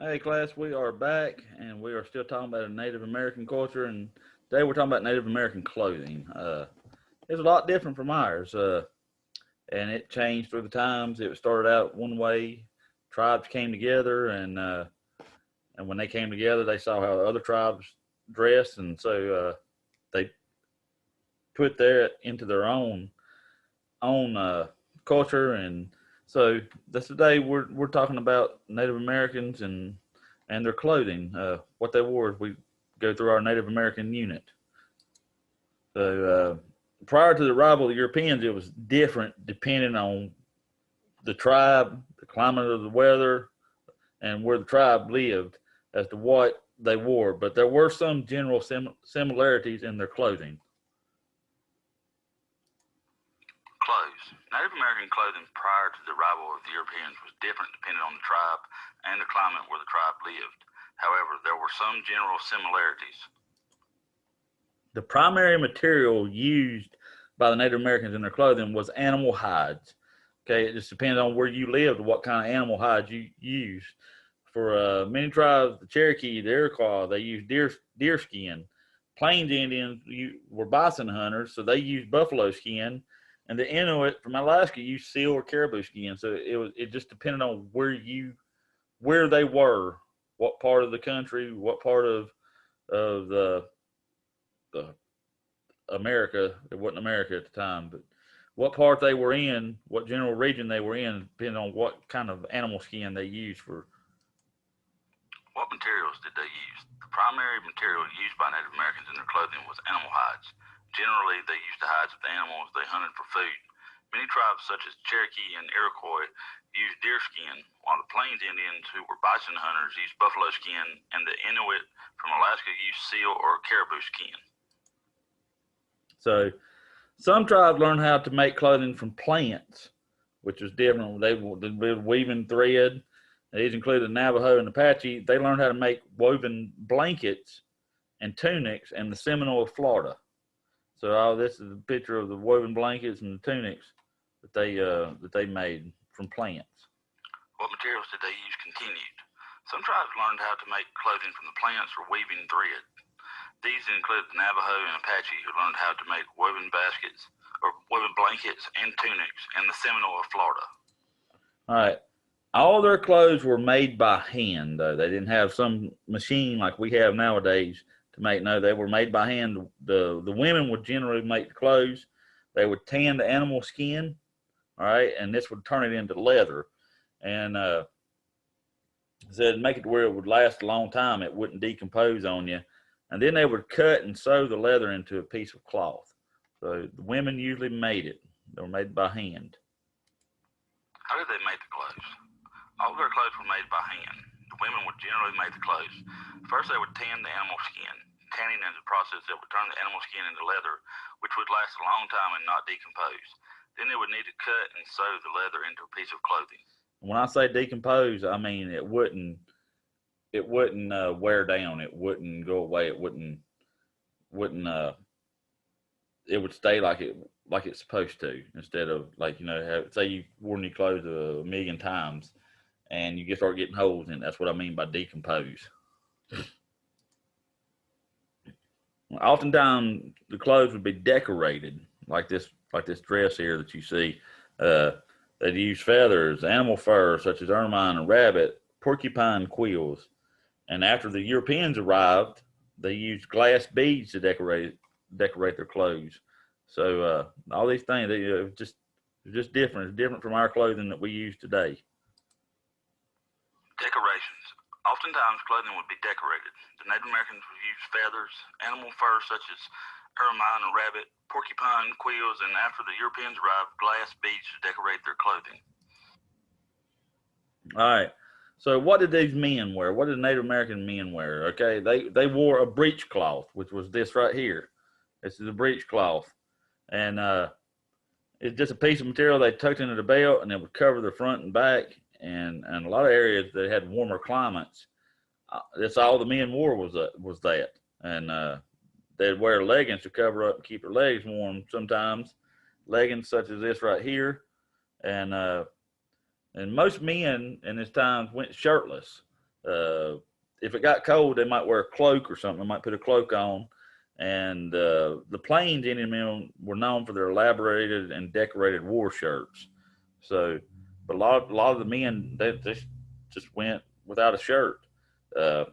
Hey, class, we are back and we are still talking about a Native American culture. And today we're talking about Native American clothing. It's a lot different from ours, and it changed through the times. It started out one way, tribes came together, and when they came together, they saw how other tribes dressed, and so they put that into their own culture. And so that's today we're talking about Native Americans and their clothing, what they wore as we go through our Native American unit. So prior to the arrival of the Europeans, it was different depending on the tribe, the climate of the weather, and where the tribe lived as to what they wore. But there were some general similarities in their clothing. Clothes. Native American clothing prior to the arrival of the Europeans was different depending on the tribe and the climate where the tribe lived. However, there were some general similarities. The primary material used by the Native Americans in their clothing was animal hides. Okay, it just depends on where you lived, what kind of animal hides you used. For many tribes, the Cherokee, the Iroquois, they used deer skin. Plains Indians were bison hunters, so they used buffalo skin, and the Inuit from Alaska used seal or caribou skin. So it just depended on where they were, what part of the country, what part of the America. It wasn't America at the time, but what part they were in, what general region they were in, depending on what kind of animal skin they used for. What materials did they use? The primary material used by Native Americans in their clothing was animal hides. Generally, they used the hides of the animals they hunted for food. Many tribes, such as Cherokee and Iroquois, used deer skin, while the Plains Indians, who were bison hunters, used buffalo skin, and the Inuit from Alaska used seal or caribou skin. So some tribes learned how to make clothing from plants, which was different. They were weaving thread. These included the Navajo and Apache. They learned how to make woven blankets and tunics in the Seminole of Florida. So all this is a picture of the woven blankets and the tunics that they made from plants. What materials did they use continued? Some tribes learned how to make clothing from the plants or weaving thread. These include the Navajo and Apache, who learned how to make woven baskets or woven blankets and tunics in the Seminole of Florida. All right. All their clothes were made by hand, though. They didn't have some machine like we have nowadays to make. No, they were made by hand. The women would generally make the clothes. They would tan the animal skin, all right, and this would turn it into leather. And said make it to where it would last a long time. It wouldn't decompose on you. And then they would cut and sew the leather into a piece of cloth. So the women usually made it. They were made by hand. How did they make the clothes? All of their clothes were made by hand. The women would generally make the clothes. First, they would tan the animal skin. Tanning is a process that would turn the animal skin into leather, which would last a long time and not decompose. Then they would need to cut and sew the leather into a piece of clothing. When I say decompose, I mean it wouldn't wear down. It wouldn't go away. Wouldn't it would stay like it's supposed to, instead of, like, say you wore new clothes a million times and you just start getting holes in it. That's what I mean by decompose. Oftentimes the clothes would be decorated like this dress here that you see. They'd use feathers, animal fur such as ermine and rabbit, porcupine quills. And after the Europeans arrived, they used glass beads to decorate their clothes. So all these things, it's just different. It's different from our clothing that we use today. Decorations. Oftentimes, clothing would be decorated. The Native Americans would use feathers, animal fur such as ermine and rabbit, porcupine quills, and after the Europeans arrived, glass beads to decorate their clothing. All right. So what did these men wear? What did Native American men wear? Okay, they wore a breech cloth, which was this right here. This is a breech cloth, and it's just a piece of material they tucked into the belt, and it would cover the front and back. And a lot of areas that had warmer climates, that's all the men wore was that. And they'd wear leggings to cover up and keep their legs warm. Sometimes leggings such as this right here, and most men in this time went shirtless. If it got cold, they might wear a cloak or something. They might put a cloak on. And the Plains Indian men were known for their elaborated and decorated war shirts. So, but a lot of the men they just went without a shirt. Uh,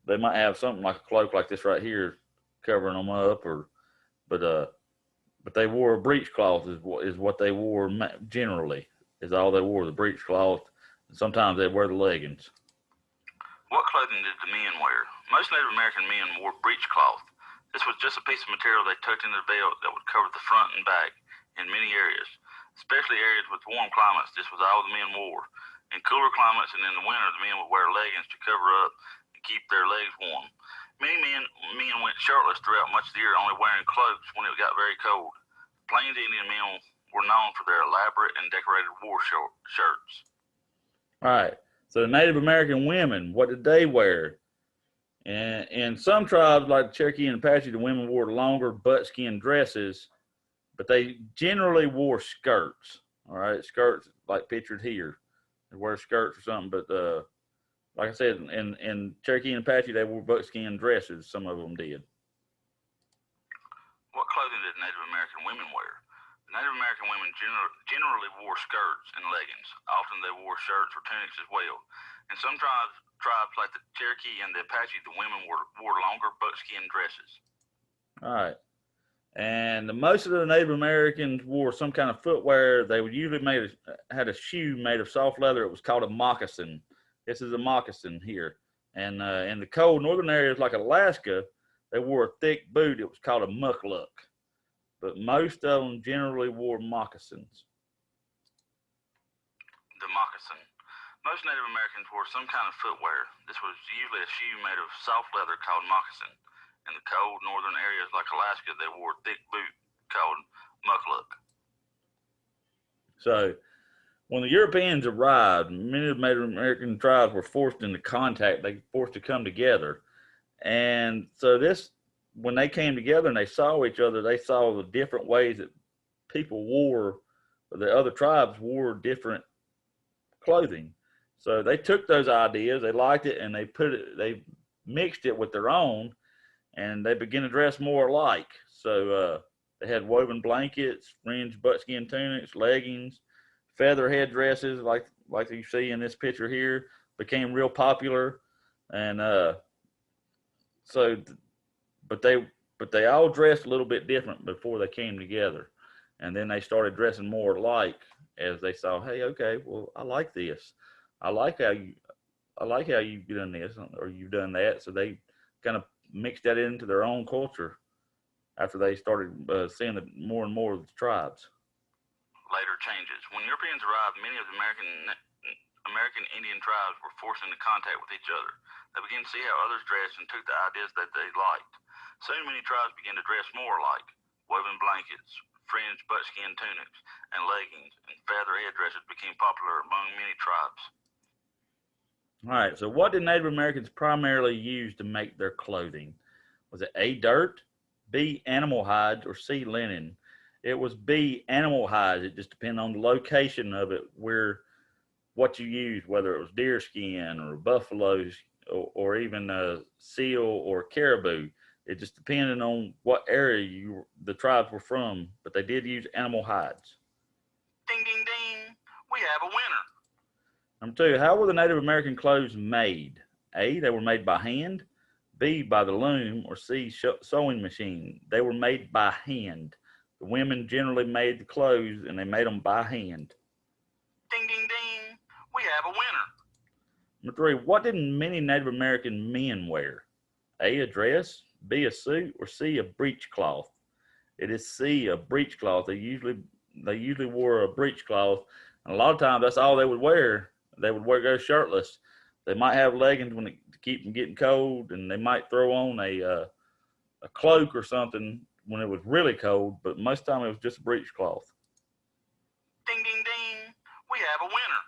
they might have something like a cloak like this right here covering them up, or but but they wore a breechcloth is what they wore generally is all they wore, the breechcloth. Sometimes they'd wear the leggings. What clothing did the men wear? Most Native American men wore breechcloth. This was just a piece of material they tucked in their belt that would cover the front and back in many areas, especially areas with warm climates. This was all the men wore. In cooler climates and in the winter, the men would wear leggings to cover up and keep their legs warm. Many men went shirtless throughout much of the year, only wearing cloaks when it got very cold. Plains Indian men were known for their elaborate and decorated war shirts. All right. So the Native American women, what did they wear? And in some tribes, like Cherokee and Apache, the women wore longer buckskin dresses, but they generally wore skirts. All right, skirts like pictured here. They wear skirts or something, but like I said, in Cherokee and Apache, they wore buckskin dresses. Some of them did. What clothing did Native American women wear? The Native American women generally wore skirts and leggings. Often they wore shirts or tunics as well. In some tribes like the Cherokee and the Apache, the women wore longer buckskin dresses. All right. And most of the Native Americans wore some kind of footwear. They would usually had a shoe made of soft leather. It was called a moccasin. This is a moccasin here. And in the cold northern areas like Alaska, they wore a thick boot. It was called a mukluk. But most of them generally wore moccasins. The moccasin. Most Native Americans wore some kind of footwear. This was usually a shoe made of soft leather called moccasin. In the cold northern areas like Alaska, they wore a thick boot called mukluk. So when the Europeans arrived, many of the Native American tribes were forced into contact. They were forced to come together. And so when they came together and they saw each other, they saw the different ways that people wore, the other tribes wore different clothing. So they took those ideas, they liked it, and they mixed it with their own, and they began to dress more alike. So they had woven blankets, fringed buckskin tunics, leggings, feather headdresses, like you see in this picture here, became real popular. And but they all dressed a little bit different before they came together, and then they started dressing more alike as they saw, hey, okay, well, I like this. I like how you've done this or you've done that. So they kind of mixed that into their own culture after they started seeing more and more of the tribes. Later changes. When Europeans arrived, many of the American Indian tribes were forced into contact with each other. They began to see how others dressed and took the ideas that they liked. Soon many tribes began to dress more alike. Woven blankets, fringed buckskin tunics, and leggings and feather headdresses became popular among many tribes. All right, so what did Native Americans primarily use to make their clothing? Was it A, dirt, B, animal hides, or C, linen? It was B, animal hides. It just depended on the location of it, what you used, whether it was deer skin or buffaloes or even a seal or caribou. It just depended on what area the tribes were from, but they did use animal hides. Ding, ding, ding. We have a winner. Number two, how were the Native American clothes made? A, they were made by hand. B, by the loom. Or C, sewing machine. They were made by hand. The women generally made the clothes, and they made them by hand. Ding, ding, ding. We have a winner. Number three, what did many Native American men wear? A, a dress. B, a suit. Or C, a breechcloth. It is C, a breechcloth. They usually wore a breechcloth, and a lot of times that's all they would wear. They would go shirtless. They might have leggings to keep from getting cold, and they might throw on a cloak or something when it was really cold, but most of the time it was just a breechcloth. Ding, ding, ding. We have a winner.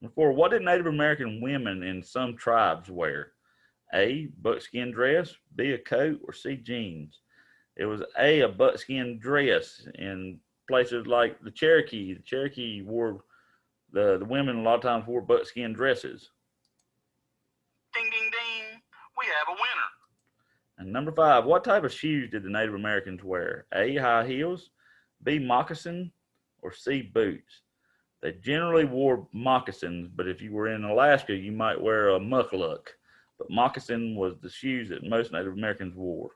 Number four, what did Native American women in some tribes wear? A, buckskin dress, B, a coat, or C, jeans. It was a buckskin dress in places like the Cherokee. The Cherokee wore, the women a lot of times wore buckskin dresses. we have a winner. And number 5, what type of shoes did the Native Americans wear? A, high heels, B, moccasin, or C, boots? They generally wore moccasins, but if you were in Alaska, you might wear a muckluck. But moccasin was the shoes that most Native Americans wore.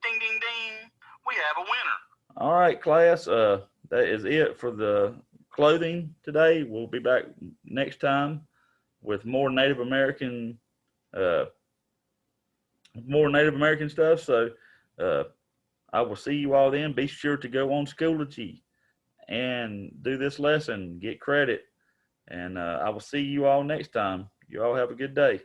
Ding, ding, ding. We have a winner. All right, class. That is it for the clothing today. We'll be back next time with more Native American stuff. So I will see you all then. Be sure to go on Schoology and do this lesson, get credit, and I will see you all next time. You all have a good day.